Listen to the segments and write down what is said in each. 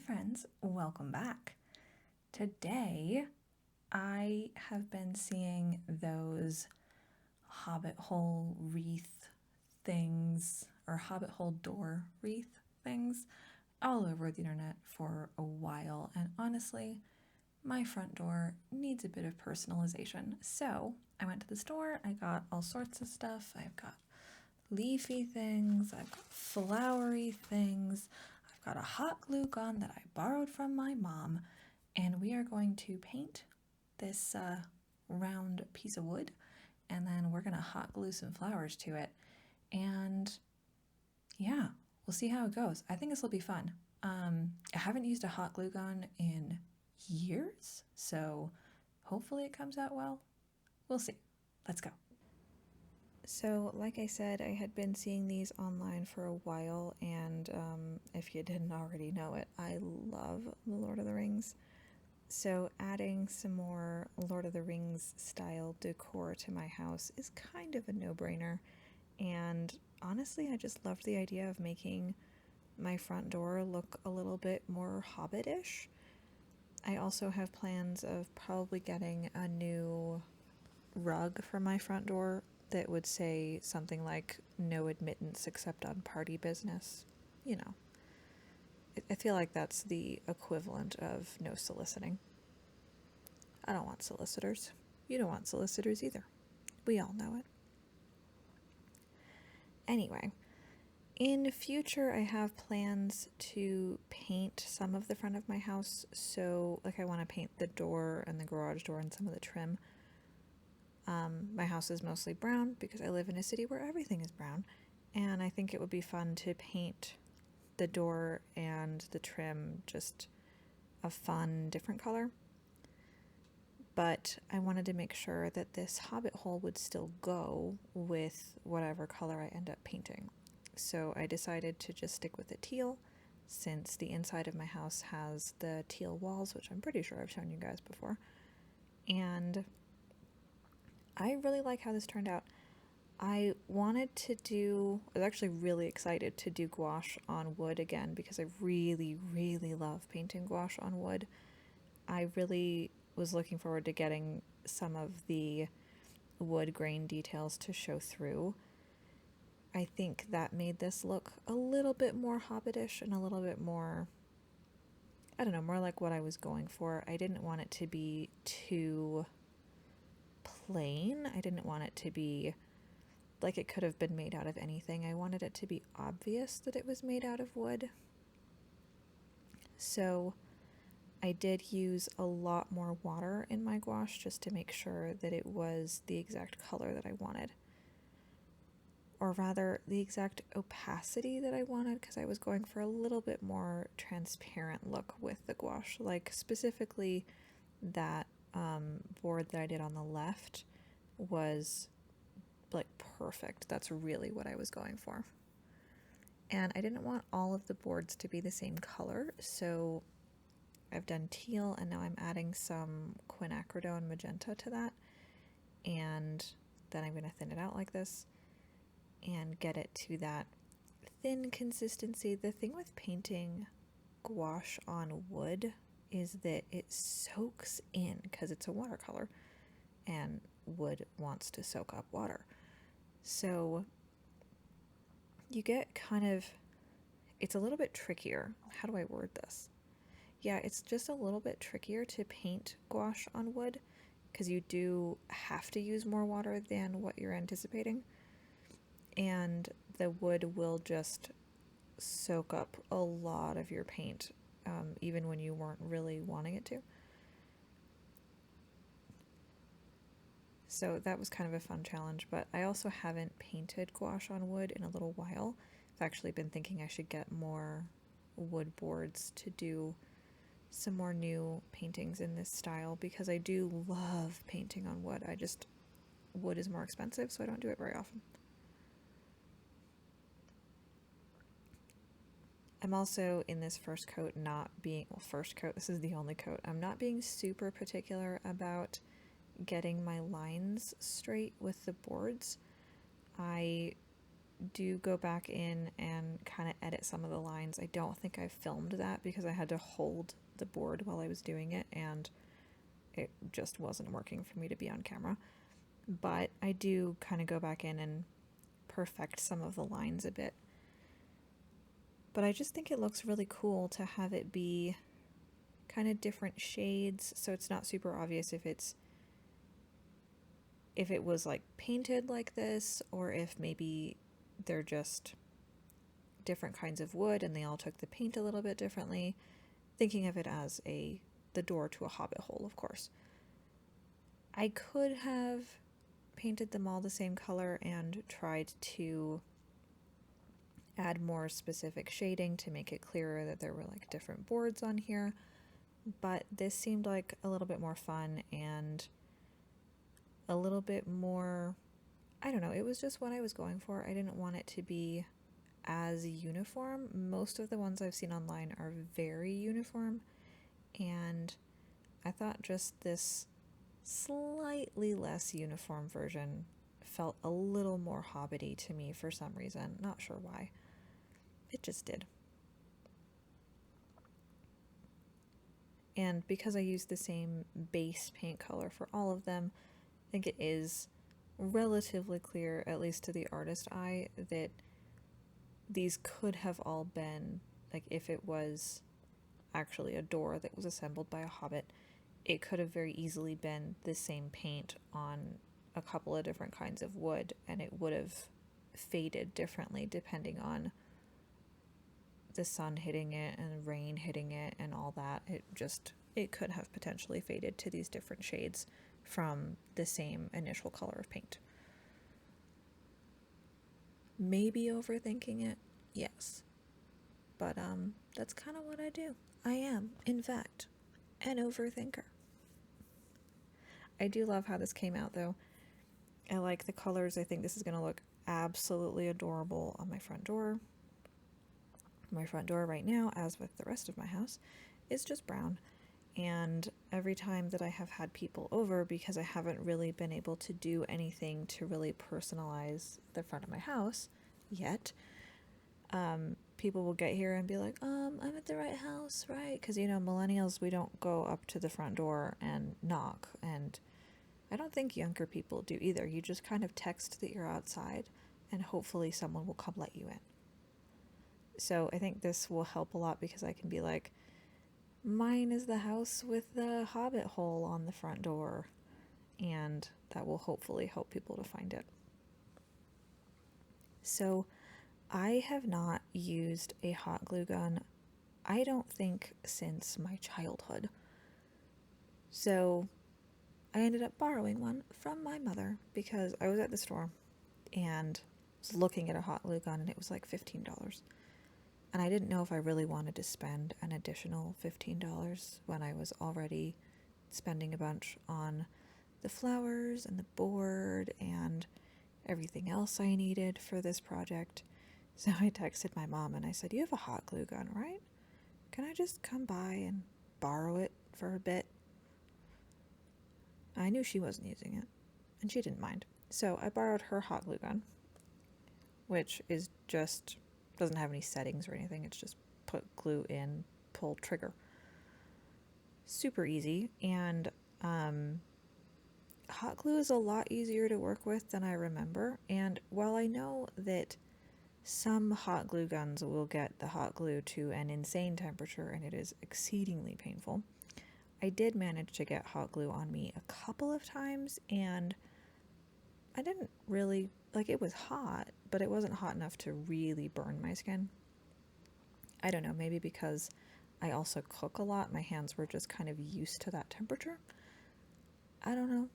friends, welcome back. Today I have been seeing those Hobbit Hole Wreath things, or Hobbit Hole Door Wreath things, all over the internet for a while, and honestly, my front door needs a bit of personalization. So I went to the store, I got all sorts of stuff. I've got leafy things, I've got flowery things, I've got a hot glue gun that I borrowed from my mom, and we are going to paint this round piece of wood, and then we're gonna hot glue some flowers to it, and yeah, we'll see how it goes. I think this will be fun. I haven't used a hot glue gun in years, so hopefully it comes out well. We'll see. Let's go. So, like I said, I had been seeing these online for a while, and if you didn't already know it, I love The Lord of the Rings. So, adding some more Lord of the Rings style decor to my house is kind of a no-brainer, and honestly, I just loved the idea of making my front door look a little bit more Hobbit-ish. I also have plans of probably getting a new rug for my front door that would say something like no admittance except on party business. You know, I feel like that's the equivalent of no soliciting. I don't want solicitors. You don't want solicitors either. We all know it. Anyway, in future I have plans to paint some of the front of my house. So like I want to paint the door and the garage door and some of the trim. My house is mostly brown because I live in a city where everything is brown, and I think it would be fun to paint the door and the trim just a fun, different color. But I wanted to make sure that this hobbit hole would still go with whatever color I end up painting. So I decided to just stick with the teal, since the inside of my house has the teal walls, which I'm pretty sure I've shown you guys before. And I really like how this turned out. I was actually really excited to do gouache on wood again because I really, really love painting gouache on wood. I really was looking forward to getting some of the wood grain details to show through. I think that made this look a little bit more hobbitish and a little bit more, I don't know, more like what I was going for. I didn't want it to be too plain. I didn't want it to be like it could have been made out of anything. I wanted it to be obvious that it was made out of wood. So I did use a lot more water in my gouache just to make sure that it was the exact color that I wanted. Or rather, the exact opacity that I wanted, because I was going for a little bit more transparent look with the gouache. Like specifically that board that I did on the left was like perfect. That's really what I was going for. And I didn't want all of the boards to be the same color, so I've done teal, and now I'm adding some quinacridone magenta to that, and then I'm going to thin it out like this and get it to that thin consistency. The thing with painting gouache on wood is that it soaks in because it's a watercolor, and wood wants to soak up water. So you get it's a little bit trickier. How do I word this? Yeah, it's just a little bit trickier to paint gouache on wood because you do have to use more water than what you're anticipating. And the wood will just soak up a lot of your paint, even when you weren't really wanting it to. So that was kind of a fun challenge, but I also haven't painted gouache on wood in a little while. I've actually been thinking I should get more wood boards to do some more new paintings in this style because I do love painting on wood. Wood is more expensive, so I don't do it very often. I'm also in this first coat this is the only coat. I'm not being super particular about getting my lines straight with the boards. I do go back in and kind of edit some of the lines. I don't think I filmed that because I had to hold the board while I was doing it, and it just wasn't working for me to be on camera. But I do kind of go back in and perfect some of the lines a bit. But I just think it looks really cool to have it be kind of different shades, so it's not super obvious if it was like painted like this, or if maybe they're just different kinds of wood and they all took the paint a little bit differently. Thinking of it as the door to a hobbit hole, of course. I could have painted them all the same color and tried to add more specific shading to make it clearer that there were like different boards on here, but this seemed like a little bit more fun and a little bit more, I don't know, it was just what I was going for. I didn't want it to be as uniform. Most of the ones I've seen online are very uniform, and I thought just this slightly less uniform version felt a little more hobbity to me for some reason. Not sure why. It just did. And because I used the same base paint color for all of them, I think it is relatively clear, at least to the artist eye, that these could have all been, like, if it was actually a door that was assembled by a hobbit, it could have very easily been the same paint on a couple of different kinds of wood, and it would have faded differently depending on the sun hitting it and rain hitting it and all that. It could have potentially faded to these different shades from the same initial color of paint. Maybe overthinking it, yes. But that's kind of what I do. I am, in fact, an overthinker. I do love how this came out, though. I like the colors. I think this is going to look absolutely adorable on my front door. My front door right now, as with the rest of my house, is just brown. And every time that I have had people over, because I haven't really been able to do anything to really personalize the front of my house yet, people will get here and be like, I'm at the right house, right? Because, millennials, we don't go up to the front door and knock. And I don't think younger people do either. You just kind of text that you're outside, and hopefully someone will come let you in. So I think this will help a lot, because I can be like, mine is the house with the hobbit hole on the front door, and that will hopefully help people to find it. So I have not used a hot glue gun, I don't think, since my childhood. So I ended up borrowing one from my mother because I was at the store and was looking at a hot glue gun, and it was like $15. And I didn't know if I really wanted to spend an additional $15 when I was already spending a bunch on the flowers and the board and everything else I needed for this project. So I texted my mom and I said, "You have a hot glue gun, right? Can I just come by and borrow it for a bit?" I knew she wasn't using it, and she didn't mind. So I borrowed her hot glue gun, which is just, doesn't have any settings or anything. It's just put glue in, pull trigger. Super easy. And hot glue is a lot easier to work with than I remember. And while I know that some hot glue guns will get the hot glue to an insane temperature and it is exceedingly painful, I did manage to get hot glue on me a couple of times, and I didn't really, it was hot, but it wasn't hot enough to really burn my skin. I don't know, maybe because I also cook a lot, my hands were just kind of used to that temperature. I don't know.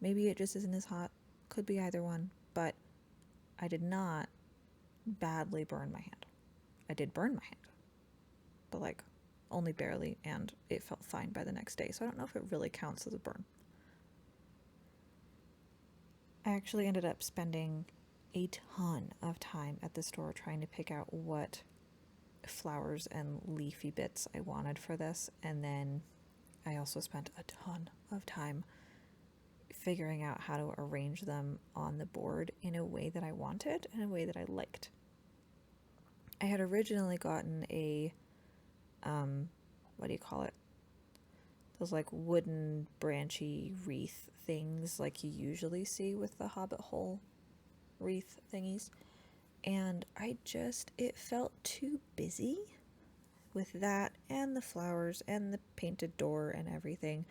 Maybe it just isn't as hot. Could be either one, but I did not badly burn my hand. I did burn my hand, but only barely, and it felt fine by the next day, so I don't know if it really counts as a burn. I actually ended up spending a ton of time at the store trying to pick out what flowers and leafy bits I wanted for this, and then I also spent a ton of time figuring out how to arrange them on the board in a way that I wanted and a way that I liked. I had originally gotten a, what do you call it? Those like wooden branchy wreath things like you usually see with the Hobbit Hole wreath thingies. And it felt too busy with that and the flowers and the painted door and everything.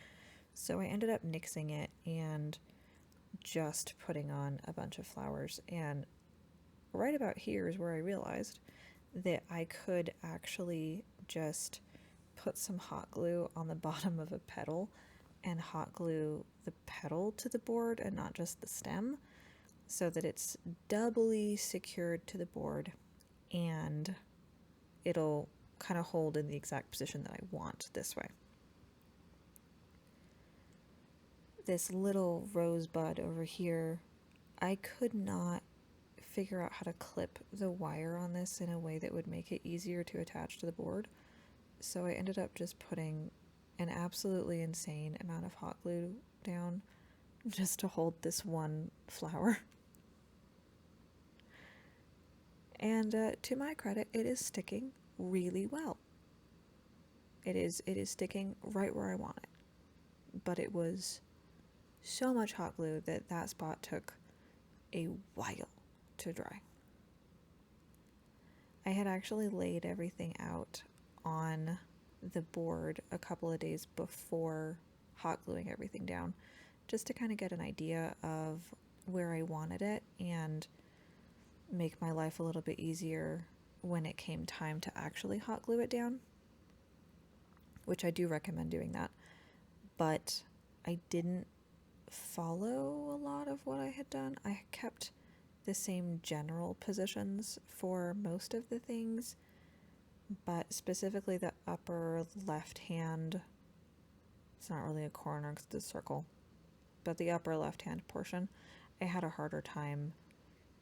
So I ended up nixing it and just putting on a bunch of flowers. And right about here is where I realized that I could actually just put some hot glue on the bottom of a petal and hot glue the petal to the board and not just the stem, so that it's doubly secured to the board and it'll kind of hold in the exact position that I want this way. This little rosebud over here, I could not figure out how to clip the wire on this in a way that would make it easier to attach to the board. So I ended up just putting an absolutely insane amount of hot glue down just to hold this one flower. And to my credit, it is sticking really well. It is sticking right where I want it. But it was so much hot glue that spot took a while to dry. I had actually laid everything out on the board a couple of days before hot gluing everything down, just to kind of get an idea of where I wanted it and make my life a little bit easier when it came time to actually hot glue it down, which I do recommend doing that. But I didn't follow a lot of what I had done. I kept the same general positions for most of the things, but specifically the upper left hand, it's not really a corner because it's a circle, but the upper left hand portion, I had a harder time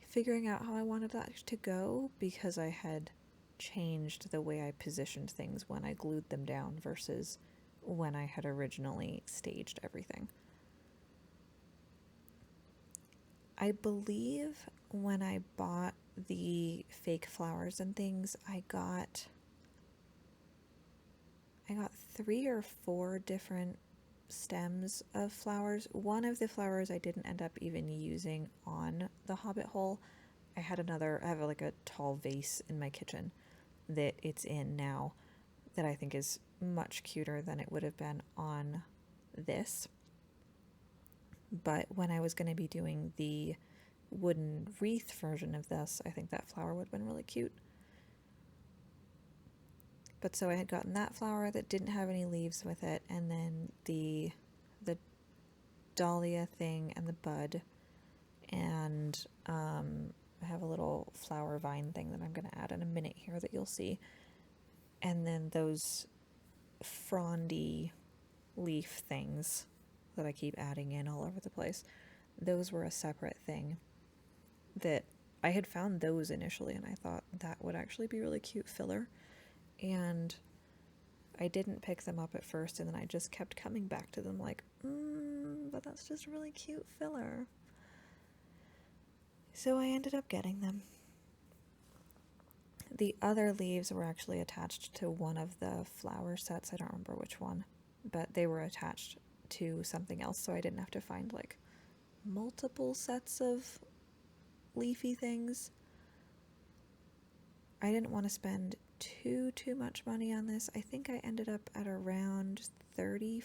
figuring out how I wanted that to go because I had changed the way I positioned things when I glued them down versus when I had originally staged everything. I believe when I bought the fake flowers and things, I got 3 or 4 different stems of flowers. One of the flowers I didn't end up even using on the Hobbit Hole. I have like a tall vase in my kitchen that it's in now that I think is much cuter than it would have been on this. But when I was going to be doing the wooden wreath version of this, I think that flower would have been really cute. But so I had gotten that flower that didn't have any leaves with it, and then the dahlia thing and the bud, and I have a little flower vine thing that I'm going to add in a minute here that you'll see. And then those frondy leaf things that I keep adding in all over the place, those were a separate thing that I had found those initially, and I thought that would actually be really cute filler. And I didn't pick them up at first, and then I just kept coming back to them like, but that's just really cute filler. So I ended up getting them. The other leaves were actually attached to one of the flower sets. I don't remember which one, but they were attached to something else, so I didn't have to find like multiple sets of leafy things. I didn't want to spend too much money on this. I think I ended up at around $35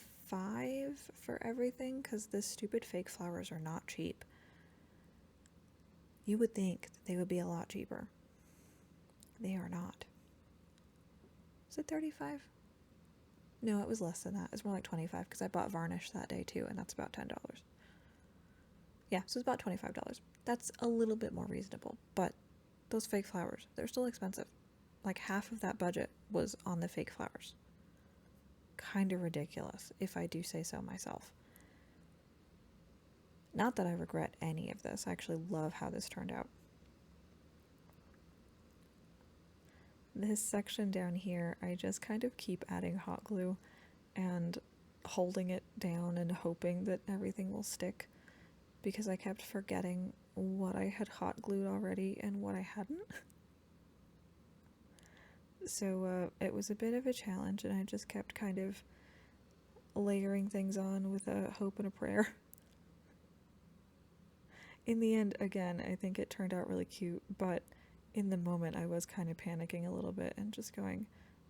for everything because the stupid fake flowers are not cheap. You would think that they would be a lot cheaper. They are not. Was it 35? No, it was less than that. It's more like 25 because I bought varnish that day too, and that's about $10. Yeah, so it's about $25. That's a little bit more reasonable, but those fake flowers, they're still expensive. Like half of that budget was on the fake flowers. Kind of ridiculous, if I do say so myself. Not that I regret any of this. I actually love how this turned out. This section down here, I just kind of keep adding hot glue and holding it down and hoping that everything will stick. because I kept forgetting what I had hot glued already and what I hadn't. So it was a bit of a challenge, and I just kept kind of layering things on with a hope and a prayer. In the end, again, I think it turned out really cute, but in the moment I was kind of panicking a little bit and just going,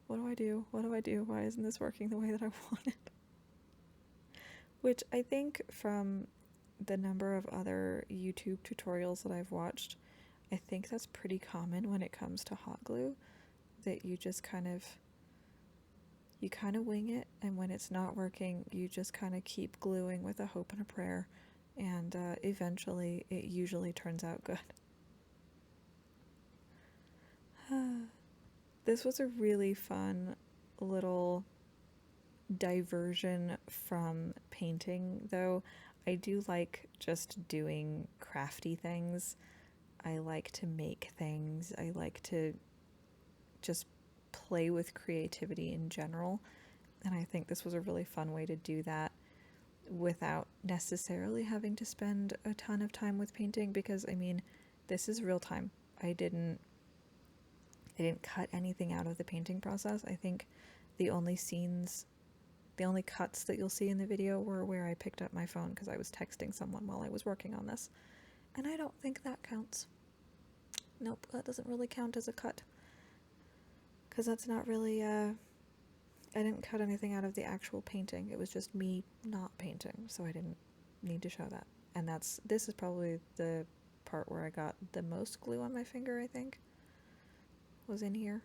what do I do? What do I do? Why isn't this working the way that I wanted? Which I think from the number of other YouTube tutorials that I've watched, I think that's pretty common when it comes to hot glue, that you just kind of wing it, and when it's not working, you just kind of keep gluing with a hope and a prayer, and eventually it usually turns out good. This was a really fun little diversion from painting, though. I do like just doing crafty things. I like to make things. I like to just play with creativity in general, and I think this was a really fun way to do that without necessarily having to spend a ton of time with painting, because I mean, this is real time. I didn't cut anything out of the painting process. I think the only cuts that you'll see in the video were where I picked up my phone because I was texting someone while I was working on this, and I don't think that counts. Nope, that doesn't really count as a cut, because that's not really, I didn't cut anything out of the actual painting. It was just me not painting, so I didn't need to show that. And this is probably the part where I got the most glue on my finger, I think, was in here.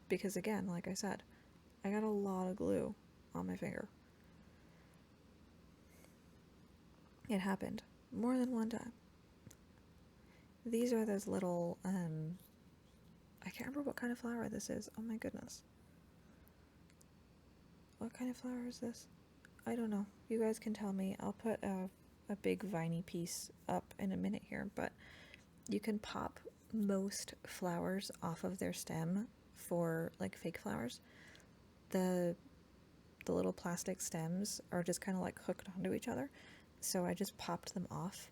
Because again, like I said, I got a lot of glue on my finger. It happened more than one time. These are those little, I can't remember what kind of flower this is. Oh my goodness. What kind of flower is this? I don't know. You guys can tell me. I'll put a big viney piece up in a minute here, but you can pop most flowers off of their stem for like fake flowers. The little plastic stems are just kind of like hooked onto each other, so I just popped them off,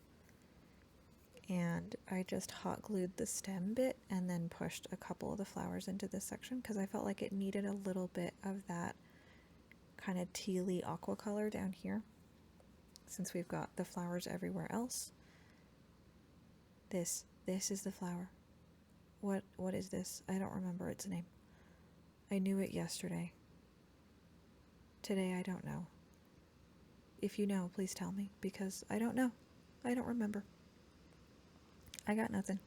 and I just hot glued the stem bit and then pushed a couple of the flowers into this section because I felt like it needed a little bit of that kind of tealy aqua color down here, since we've got the flowers everywhere else. This is the flower. What is this? I don't remember its name. I knew it yesterday. Today I don't know. If you know, please tell me, because I don't know. I don't remember. I got nothing.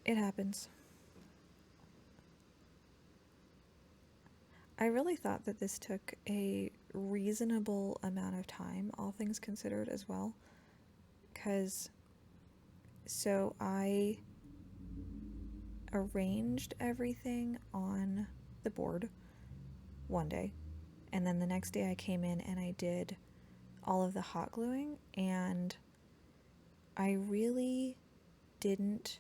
It happens. I really thought that this took a reasonable amount of time, all things considered, as well. So I arranged everything on the board one day, and then the next day I came in and I did all of the hot gluing, and I really didn't,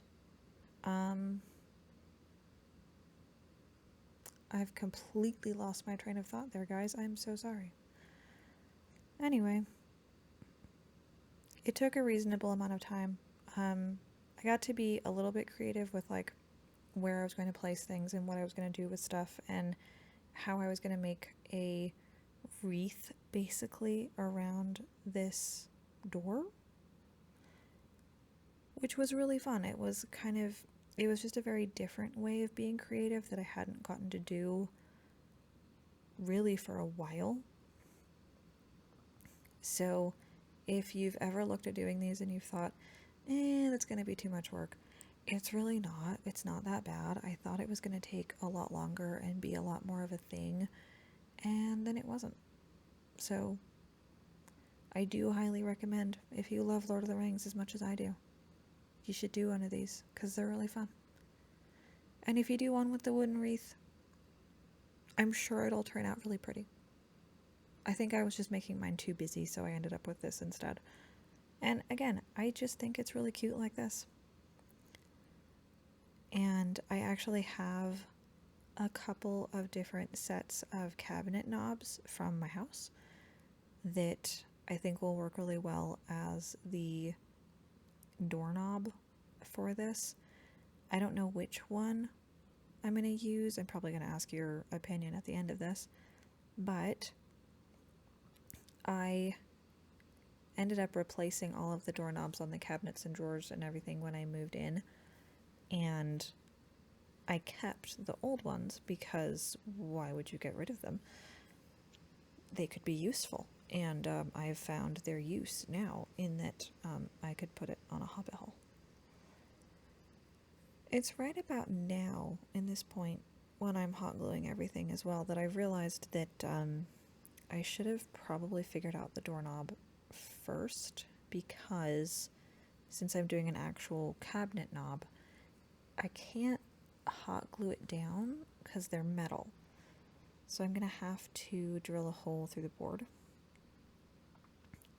I've completely lost my train of thought there, guys. I'm so sorry. Anyway, it took a reasonable amount of time. I got to be a little bit creative with like where I was going to place things and what I was going to do with stuff, and how I was going to make a wreath basically around this door, which was really fun. It was just a very different way of being creative that I hadn't gotten to do really for a while. So if you've ever looked at doing these and you've thought, that's going to be too much work, it's really not. It's not that bad. I thought it was going to take a lot longer and be a lot more of a thing, and then it wasn't. So I do highly recommend, if you love Lord of the Rings as much as I do, you should do one of these, because they're really fun. And if you do one with the wooden wreath, I'm sure it'll turn out really pretty. I think I was just making mine too busy, so I ended up with this instead. And again, I just think it's really cute like this. And I actually have a couple of different sets of cabinet knobs from my house that I think will work really well as the doorknob for this. I don't know which one I'm going to use. I'm probably going to ask your opinion at the end of this, but I ended up replacing all of the doorknobs on the cabinets and drawers and everything when I moved in, and I kept the old ones because why would you get rid of them? They could be useful, and I've found their use now in that I could put it on a Hobbit hole. It's right about now, in this point, when I'm hot gluing everything as well, that I've realized that I should have probably figured out the doorknob first, because since I'm doing an actual cabinet knob, I can't hot glue it down because they're metal. So I'm going to have to drill a hole through the board,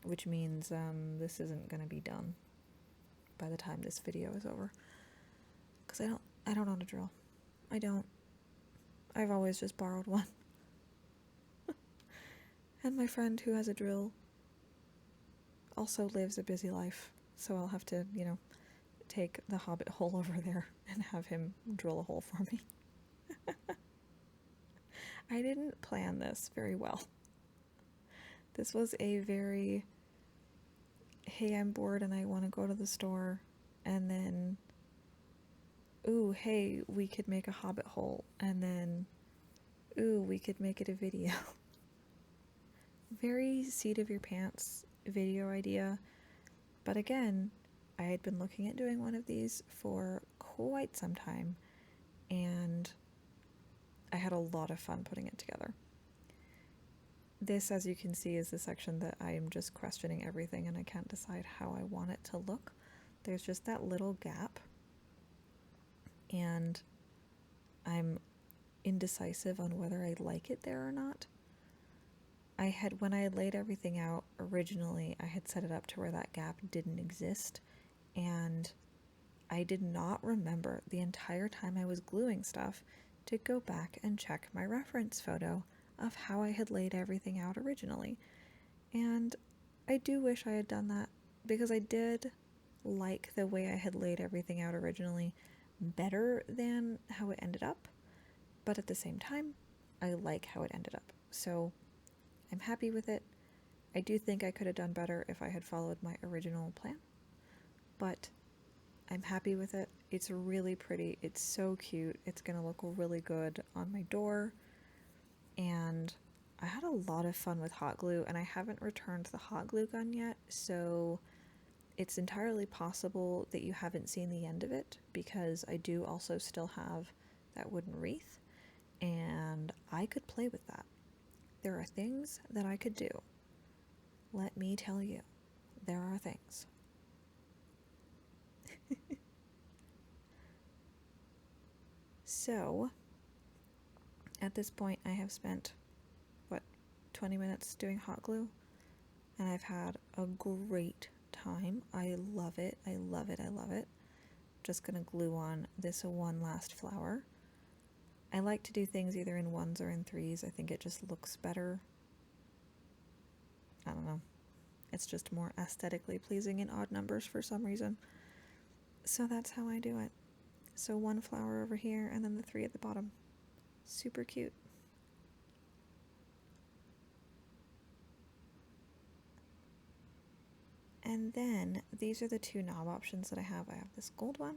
which means this isn't going to be done by the time this video is over. Because I don't know how to drill. I don't. I've always just borrowed one. And my friend who has a drill also lives a busy life, so I'll have to, take the Hobbit hole over there and have him drill a hole for me. I didn't plan this very well. This was a very, hey, I'm bored and I want to go to the store, and then, ooh, hey, we could make a Hobbit hole, and then, ooh, we could make it a video. Very seat of your pants video idea, but again, I had been looking at doing one of these for quite some time, and I had a lot of fun putting it together. This, as you can see, is the section that I am just questioning everything and I can't decide how I want it to look. There's just that little gap, and I'm indecisive on whether I like it there or not. When I had laid everything out originally, I had set it up to where that gap didn't exist, and I did not remember the entire time I was gluing stuff to go back and check my reference photo of how I had laid everything out originally. And I do wish I had done that, because I did like the way I had laid everything out originally better than how it ended up, but at the same time, I like how it ended up. So I'm happy with it. I do think I could have done better if I had followed my original plan, but I'm happy with it. It's really pretty. It's so cute. It's going to look really good on my door, and I had a lot of fun with hot glue, and I haven't returned the hot glue gun yet, so it's entirely possible that you haven't seen the end of it, because I do also still have that wooden wreath, and I could play with that. There are things that I could do. Let me tell you, there are things. So, at this point, I have spent, 20 minutes doing hot glue, and I've had a great time. I love it. I love it. I love it. Just gonna glue on this one last flower. I like to do things either in ones or in threes. I think it just looks better. I don't know. It's just more aesthetically pleasing in odd numbers for some reason. So that's how I do it. So one flower over here and then the three at the bottom. Super cute. And then these are the two knob options that I have. I have this gold one,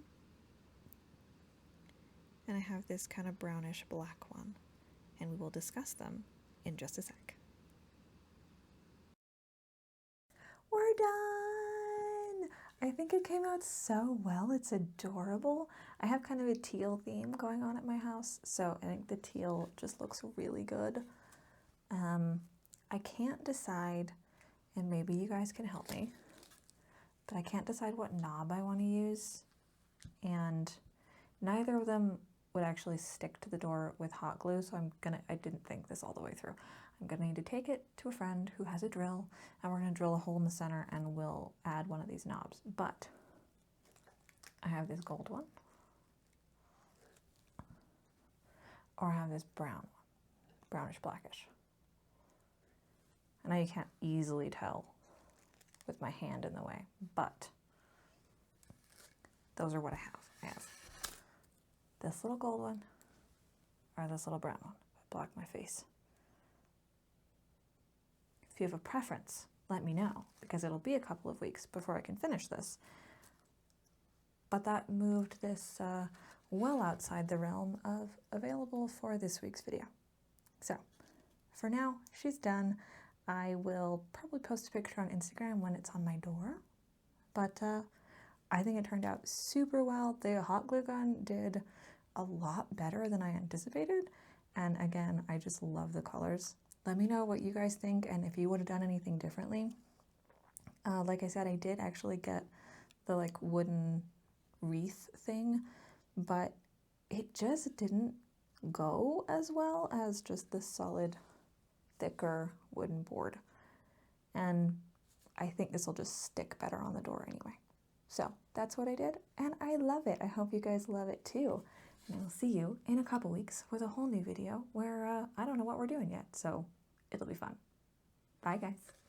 and I have this kind of brownish black one, and we will discuss them in just a sec. We're done! I think it came out so well. It's adorable. I have kind of a teal theme going on at my house, so I think the teal just looks really good. I can't decide, and maybe you guys can help me, but I can't decide what knob I want to use, and neither of them would actually stick to the door with hot glue, so I didn't think this all the way through. I'm gonna need to take it to a friend who has a drill, and we're gonna drill a hole in the center and we'll add one of these knobs. But I have this gold one, or I have this brown one, brownish blackish. I know you can't easily tell with my hand in the way, but those are what I have. I have this little gold one or this little brown one. Block my face. If you have a preference, let me know, because it'll be a couple of weeks before I can finish this. But that moved this well outside the realm of available for this week's video. So for now, she's done. I will probably post a picture on Instagram when it's on my door, but I think it turned out super well. The hot glue gun did a lot better than I anticipated, and again, I just love the colors. Let me know what you guys think and if you would have done anything differently. Like I said, I did actually get the like wooden wreath thing, but it just didn't go as well as just the solid, thicker wooden board. And I think this will just stick better on the door anyway. So that's what I did, and I love it. I hope you guys love it too. And I will see you in a couple weeks with a whole new video where I don't know what we're doing yet, so it'll be fun. Bye, guys.